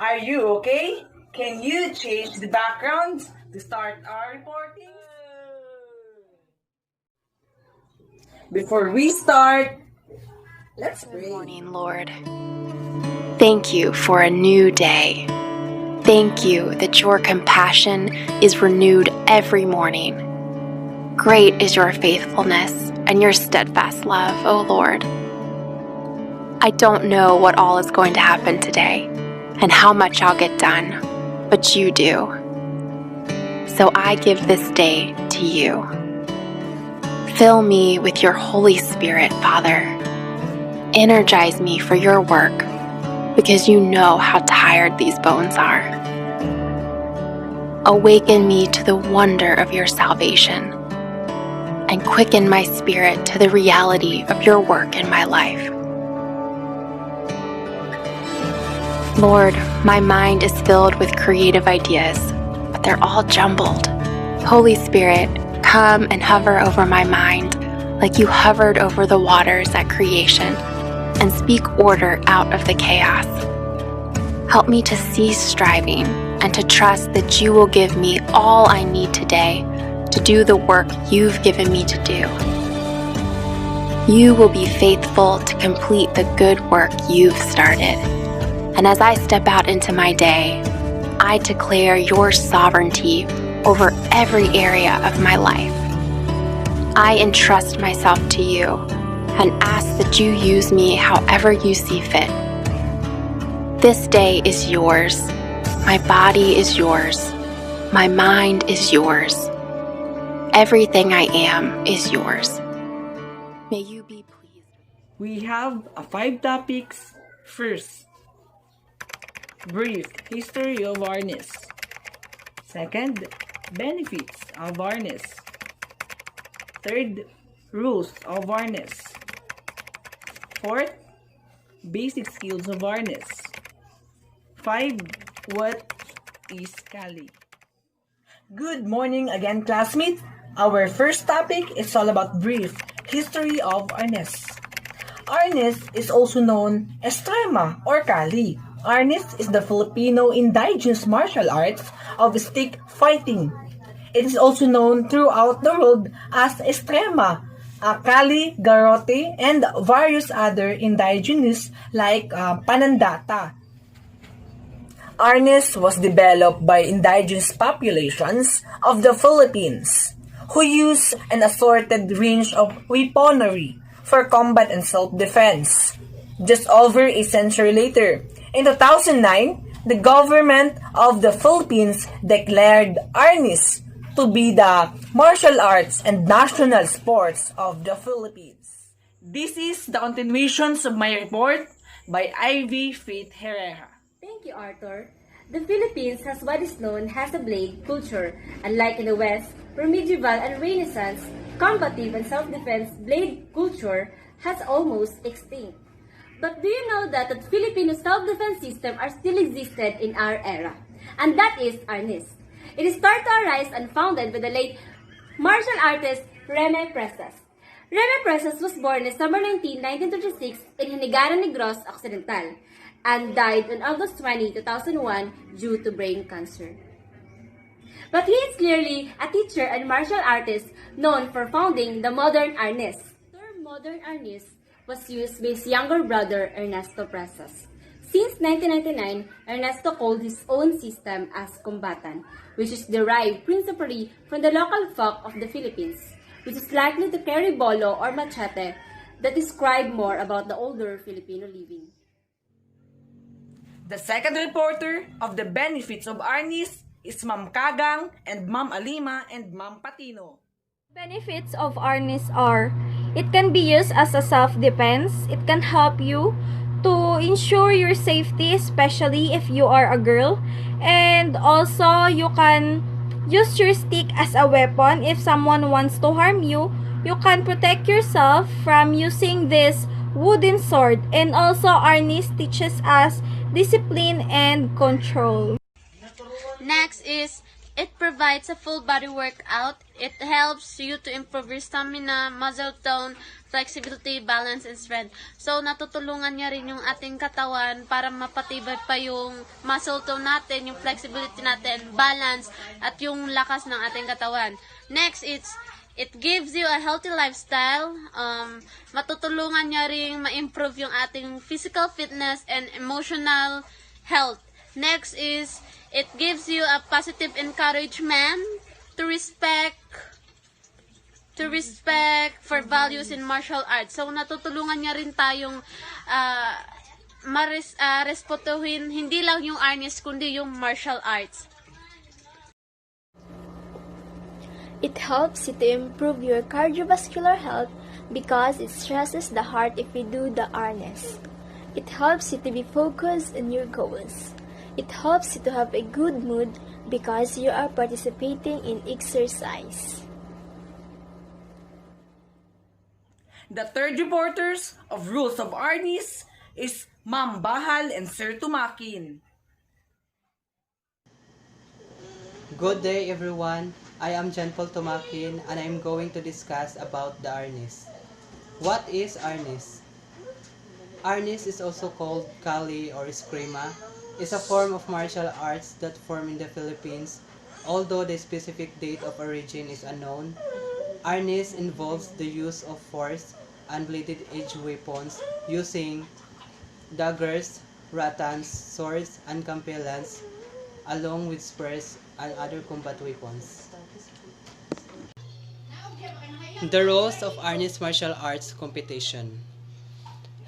Are you okay? Can you change the background to start our reporting? Before we start, let's pray. Good morning, Lord. Thank you for a new day. Thank you that your compassion is renewed every morning. Great is your faithfulness and your steadfast love, O Lord. I don't know what all is going to happen today and how much I'll get done, but you do. So I give this day to you. Fill me with your Holy Spirit, Father. Energize me for your work, because you know how tired these bones are. Awaken me to the wonder of your salvation, and quicken my spirit to the reality of your work in my life. Lord, my mind is filled with creative ideas, but they're all jumbled. Holy Spirit, come and hover over my mind like you hovered over the waters at creation, and speak order out of the chaos. Help me to cease striving and to trust that you will give me all I need today to do the work you've given me to do. You will be faithful to complete the good work you've started. And as I step out into my day, I declare your sovereignty over every area of my life. I entrust myself to you and ask that you use me however you see fit. This day is yours. My body is yours. My mind is yours. Everything I am is yours. May you be pleased. We have 5 topics. First, brief history of harness. Second, benefits of harness. Third, rules of harness. Fourth, basic skills of harness. 5, what is Kali? Good morning again, classmates. Our first topic is all about brief history of harness. Harness is also known as Trema or Kali. Harness is the Filipino indigenous martial arts of stick fighting. It is also known throughout the world as Estrema, Kali, Garote, and various other indigenous like Panandata. Harness was developed by indigenous populations of the Philippines who use an assorted range of weaponry for combat and self-defense. Just over a century later, in 2009, the government of the Philippines declared harness to be the martial arts and national sports of the Philippines. This is the continuations of my report by Ivy Faith Herrera. Thank you, Arthur. The Philippines has what is known as a blade culture. Unlike in the West, where medieval and Renaissance, combative and self-defense blade culture has almost extinct. But do you know that the Filipino self-defense system are still existed in our era? And that is harness. It is started to arise and founded by the late martial artist Reme Presas. Reme Presas was born on December 19, 1936 in Hinigaran Negros Occidental and died on August 20, 2001 due to brain cancer. But he is clearly a teacher and martial artist known for founding the modern harness. The term modern harness was used by his younger brother Ernesto Presas. Since 1999, Ernesto called his own system as Combatan, which is derived principally from the local folk of the Philippines, which is likely to carry bolo or machete that describe more about the older Filipino living. The second reporter of the benefits of harness is Ma'am Kagang and Ma'am Alima and Ma'am Patino. Benefits of harness are, it can be used as a self-defense. It can help you to ensure your safety, especially if you are a girl. And also, you can use your stick as a weapon. If someone wants to harm you, you can protect yourself from using this wooden sword. And also, harness teaches us discipline and control. Next is It provides a full body workout. It helps you to improve your stamina, muscle tone, flexibility, balance, and strength. So, natutulungan niya rin yung ating katawan para mapatibay pa yung muscle tone natin, yung flexibility natin, balance, at yung lakas ng ating katawan. Next, it gives you a healthy lifestyle. Matutulungan niya rin ma-improve yung ating physical fitness and emotional health. Next is, it gives you a positive encouragement to respect for values in martial arts. So, natutulungan niya rin tayong respetuhin hindi lang yung arnis, kundi yung martial arts. It helps you to improve your cardiovascular health because it stresses the heart if you do the harness. It helps you to be focused on your goals. It helps you to have a good mood because you are participating in exercise. The third reporters of Rules of Arnis is Ma'am Bahal and Sir Tumakin. Good day everyone, I am Gentle Tumakin and I am going to discuss about the arnis. What is arnis? Arnis is also called kali or eskrima. Is a form of martial arts that formed in the Philippines. Although the specific date of origin is unknown, arnis involves the use of force and bladed edge weapons using daggers, ratans, swords, and kampelans, along with spurs and other combat weapons. The rules of arnis martial arts competition.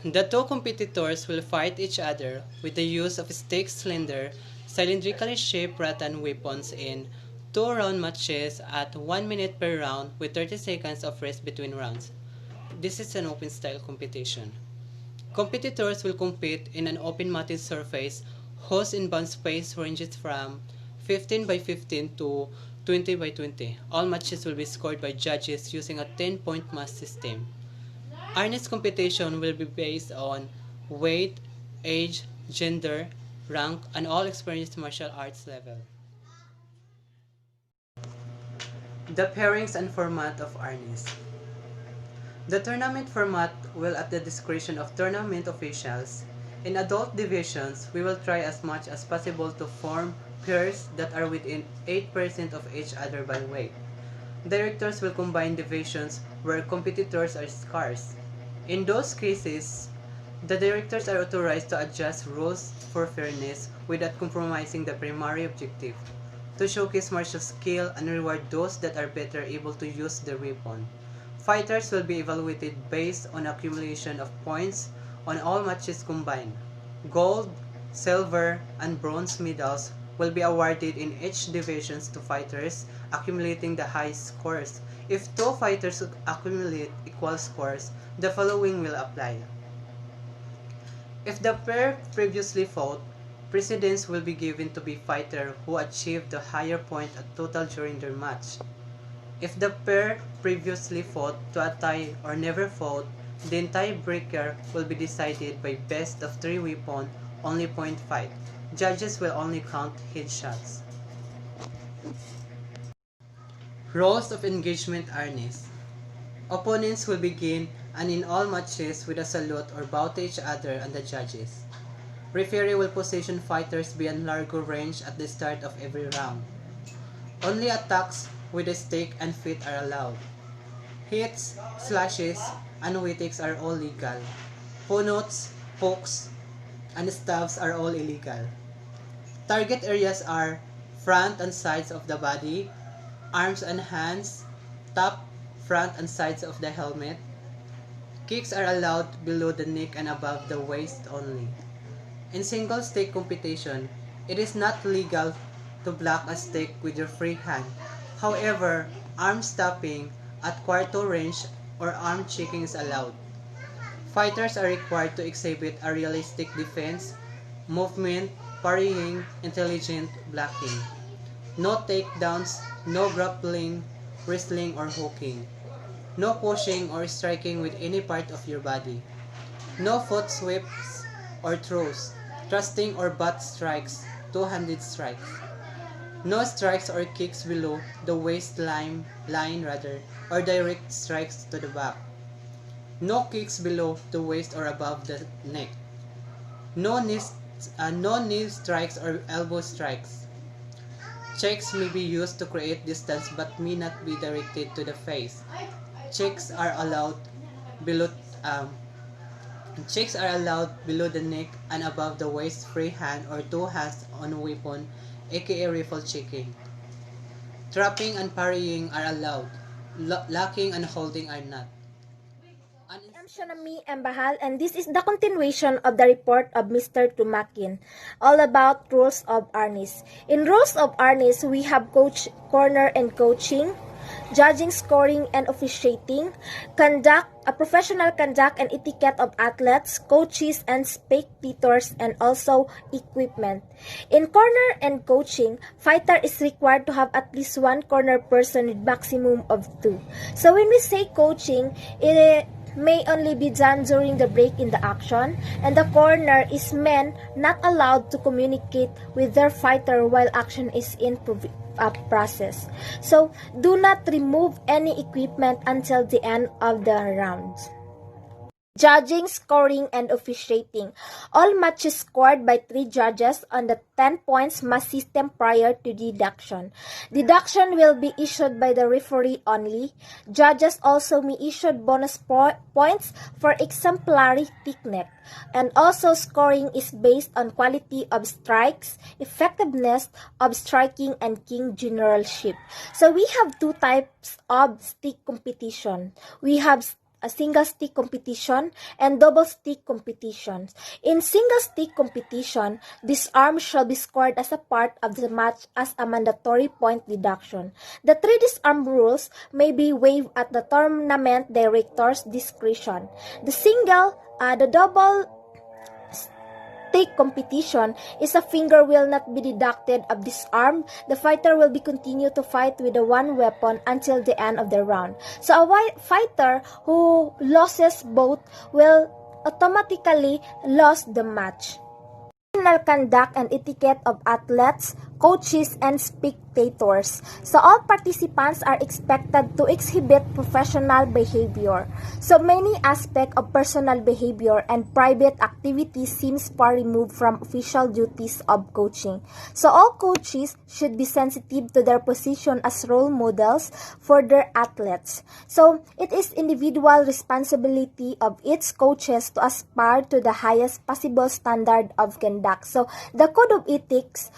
The two competitors will fight each other with the use of stick cylinder, cylindrically shaped rattan weapons in 2-round matches at 1 minute per round with 30 seconds of rest between rounds. This is an open style competition. Competitors will compete in an open matted surface whose inbound space ranges from 15 by 15 to 20 by 20. All matches will be scored by judges using a 10-point mass system. Arnis competition will be based on weight, age, gender, rank, and all experienced martial arts level. The pairings and format of arnis. The tournament format will at the discretion of tournament officials. In adult divisions, we will try as much as possible to form pairs that are within 8% of each other by weight. Directors will combine divisions where competitors are scarce. In those cases, the directors are authorized to adjust rules for fairness without compromising the primary objective, to showcase martial skill and reward those that are better able to use the weapon. Fighters will be evaluated based on accumulation of points on all matches combined. Gold, silver, and bronze medals will be awarded in each division to fighters accumulating the highest scores. If two fighters accumulate equal scores, the following will apply. If the pair previously fought, precedence will be given to the fighter who achieved the higher point at total during their match. If the pair previously fought to a tie or never fought, the tiebreaker will be decided by best of 3 weapon, only point fight. Judges will only count headshots. Rules of engagement arnis. Opponents will begin and in all matches with a salute or bow to each other and the judges. Referee will position fighters beyond largo range at the start of every round. Only attacks with the stick and feet are allowed. Hits, slashes, and whittings are all legal. Punots, pokes, and stabs are all illegal. Target areas are front and sides of the body, arms and hands, top, front, and sides of the helmet. Kicks are allowed below the neck and above the waist only. In single stick competition, it is not legal to block a stick with your free hand. However, arm stopping at quarto range or arm checking is allowed. Fighters are required to exhibit a realistic defense, movement, parrying, intelligent blocking. No takedowns, no grappling, wrestling, or hooking. No pushing or striking with any part of your body. No foot sweeps or throws, thrusting or butt strikes, two-handed strikes. No strikes or kicks below the waistline or direct strikes to the back. No kicks below the waist or above the neck. No knee strikes or elbow strikes. Checks may be used to create distance but may not be directed to the face. Checks are allowed below um, Checks are allowed below the neck and above the waist. Free hand or two hands on a weapon, aka rifle checking. Trapping and parrying are allowed. Locking and holding are not. I'm Shanami Mbahal, and this is the continuation of the report of Mr. Tumakin, all about rules of harness. In rules of harness, we have coach, corner, and coaching, judging, scoring, and officiating, professional conduct and etiquette of athletes, coaches, and spectators, and also equipment. In corner and coaching, fighter is required to have at least one corner person with maximum of 2. So when we say coaching, it may only be done during the break in the action, and the corner is men not allowed to communicate with their fighter while action is in process. So do not remove any equipment until the end of the round. Judging, scoring, and officiating. All matches scored by 3 judges on the 10 points must system prior to deduction. Deduction will be issued by the referee only. Judges also may issue bonus points for exemplary technique. And also scoring is based on quality of strikes, effectiveness of striking, and king generalship. So we have 2 types of stick competition. We have a single stick competition and double stick competitions. In single stick competition, disarm shall be scored as a part of the match as a mandatory point deduction. The 3 disarm rules may be waived at the tournament director's discretion. The double stick competition is a finger will not be deducted of disarm. The fighter will be continued to fight with the one weapon until the end of the round. So a fighter who loses both will automatically lose the match. Professional conduct and etiquette of athletes, coaches, and spectators. So all participants are expected to exhibit professional behavior. So many aspects of personal behavior and private activities seems far removed from official duties of coaching. So all coaches should be sensitive to their position as role models for their athletes. So it is individual responsibility of each coaches to aspire to the highest possible standard of conduct. So the code of ethics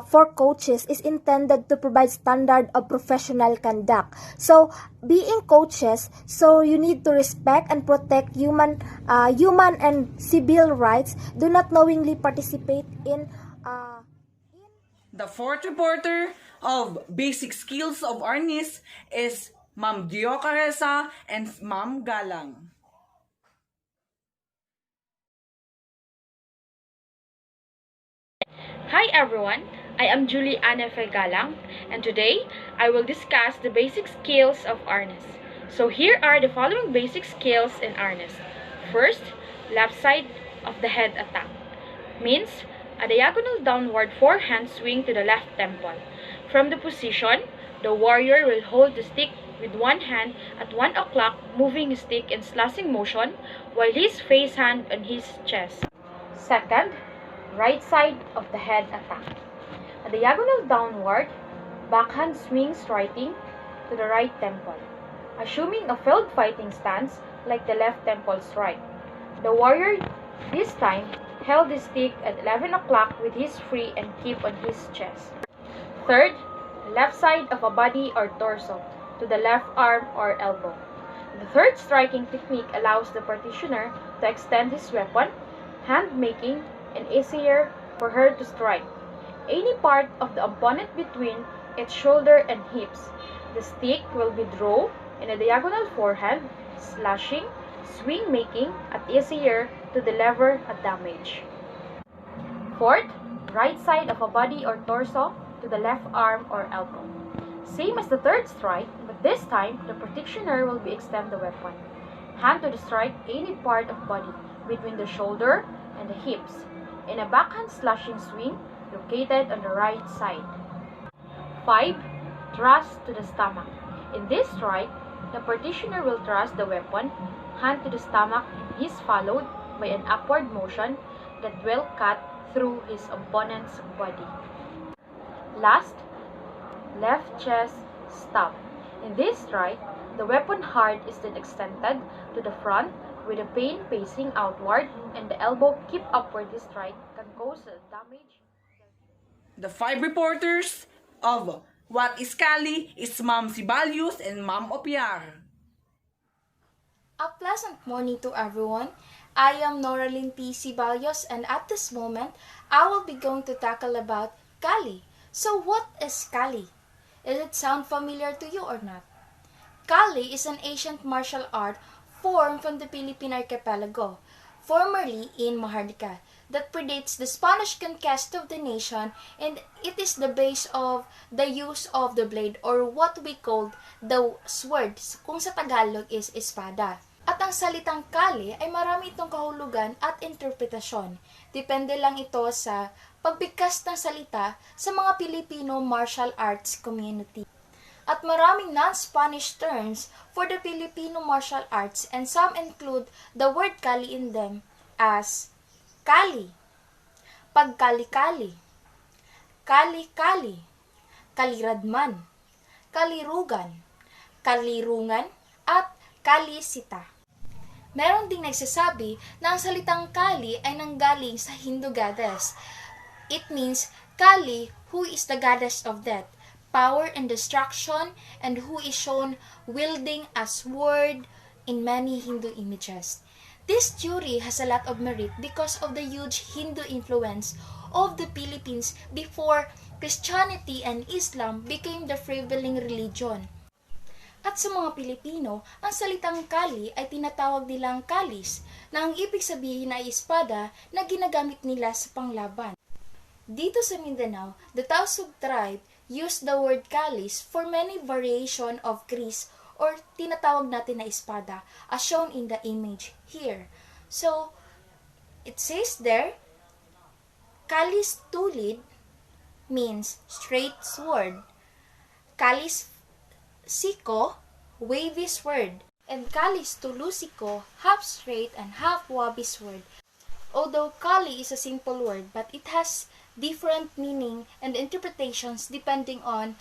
for coaches is intended to provide standard of professional conduct. So being coaches, so you need to respect and protect human and civil rights. Do not knowingly participate in The fourth reporter of basic skills of harness is Ma'am Dio Caresa and Ma'am Galang. Hi everyone, I am Julie Anna Galang, and today I will discuss the basic skills of harness. So here are the following basic skills in harness. First, left side of the head attack. Means a diagonal downward forehand swing to the left temple. From the position, the warrior will hold the stick with one hand at 1 o'clock, moving the stick in slashing motion while his face hand on his chest. Second, right side of the head attack. A diagonal downward backhand swing striking to the right temple, assuming a field fighting stance like the left temple strike. The warrior this time held the stick at 11 o'clock with his free and keep on his chest. Third, left side of a body or torso to the left arm or elbow. The third striking technique allows the practitioner to extend his weapon, hand making and easier for her to strike any part of the opponent between its shoulder and hips. The stick will be drawn in a diagonal forehand, slashing, swing making at easier to deliver a damage. Fourth, right side of a body or torso to the left arm or elbow. Same as the third strike, but this time the practitioner will be extend the weapon. Hand to the strike any part of body between the shoulder and the hips in a backhand slashing swing located on the right side. 5. Thrust to the stomach. In this strike, the practitioner will thrust the weapon, hand to the stomach, and he is followed by an upward motion that will cut through his opponent's body. Last, left chest stab. In this strike, the weapon heart is then extended to the front with the pain facing outward, and the elbow kept upward. This strike can cause damage. The 5 reporters of What is Kali is Ma'am Sibalius and Ma'am Opiar. A pleasant morning to everyone. I am Noraline P. Sibalius, and at this moment, I will be going to tackle about Kali. So what is Kali? Does it sound familiar to you or not? Kali is an ancient martial art formed from the Philippine archipelago, formerly in Maharlika, that predates the Spanish conquest of the nation, and it is the base of the use of the blade, or what we call the sword, kung sa Tagalog is espada. At ang salitang Kali ay marami itong kahulugan at interpretasyon. Depende lang ito sa pagbigkas ng salita sa mga Filipino martial arts community. At maraming non-Spanish terms for the Filipino martial arts, and some include the word Kali in them as Kali, pagkali-kali, kali-kali, kaliradman, kalirugan, kalirungan, at kalisita. Meron ding nagsasabi na ang salitang Kali ay nanggaling sa Hindu goddess. It means Kali, who is the goddess of death, power and destruction, and who is shown wielding a sword in many Hindu images. This theory has a lot of merit because of the huge Hindu influence of the Philippines before Christianity and Islam became the prevailing religion. At sa mga Pilipino, ang salitang Kali ay tinatawag nilang kalis, na ang ibig sabihin ay espada na ginagamit nila sa panglaban. Dito sa Mindanao, the Tausug tribe used the word kalis for many variation of kris, or tinatawag natin na espada, as shown in the image here. So, it says there, kalis tulid means straight sword, kalis siko, wavy sword, and kalis tulusiko, half straight and half wavy sword. Although Kali is a simple word, but it has different meaning and interpretations depending on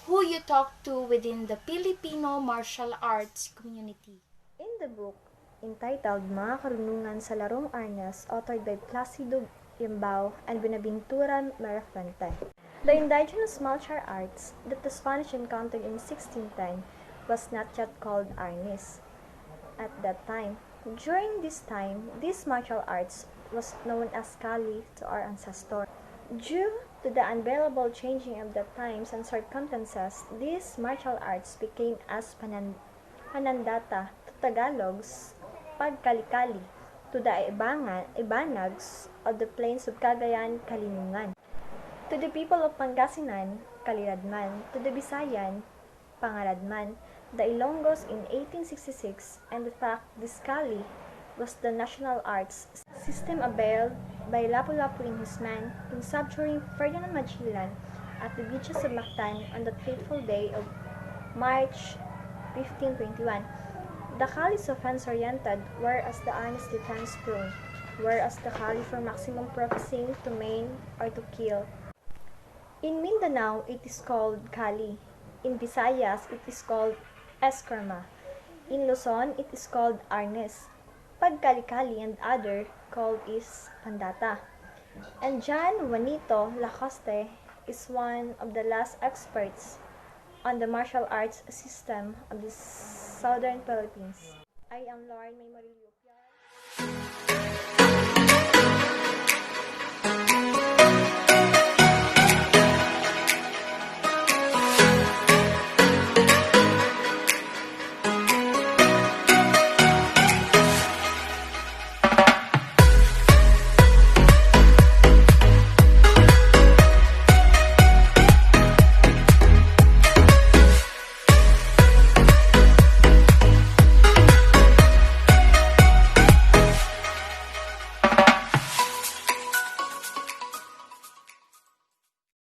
who you talk to within the Filipino martial arts community. In the book entitled Mga Karunungan sa Larong Arnes, authored by Placido Imbao and Buenaventura Merafante, the indigenous martial arts that the Spanish encountered in 1610 was not yet called arnis. At that time, during this time, these martial arts was known as Kali to our ancestors. Due to the unbearable changing of the times and circumstances, these martial arts became as panandata to Tagalogs, pagkalikali to the Ibanags of the plains of Cagayan, Kalinungan. To the people of Pangasinan, Kaliradman, to the Bisayan, Pangaradman, the Ilonggos in 1866, and the fact this Kali was the national arts system availed by Lapu-Lapu in his man in subduing Ferdinand Magellan at the beaches of Mactan on that fateful day of March 1521. The Kalis offense-oriented, whereas the arnis defense-prone, whereas the Kali for maximum purposing to maim or to kill. In Mindanao, it is called Kali. In Visayas, it is called Eskrama. In Luzon, it is called Arnes. Pagkalikali and other called is Pandata. And John Juanito Lacoste is one of the last experts on the martial arts system of the southern Philippines. I am Lauren May Marillo.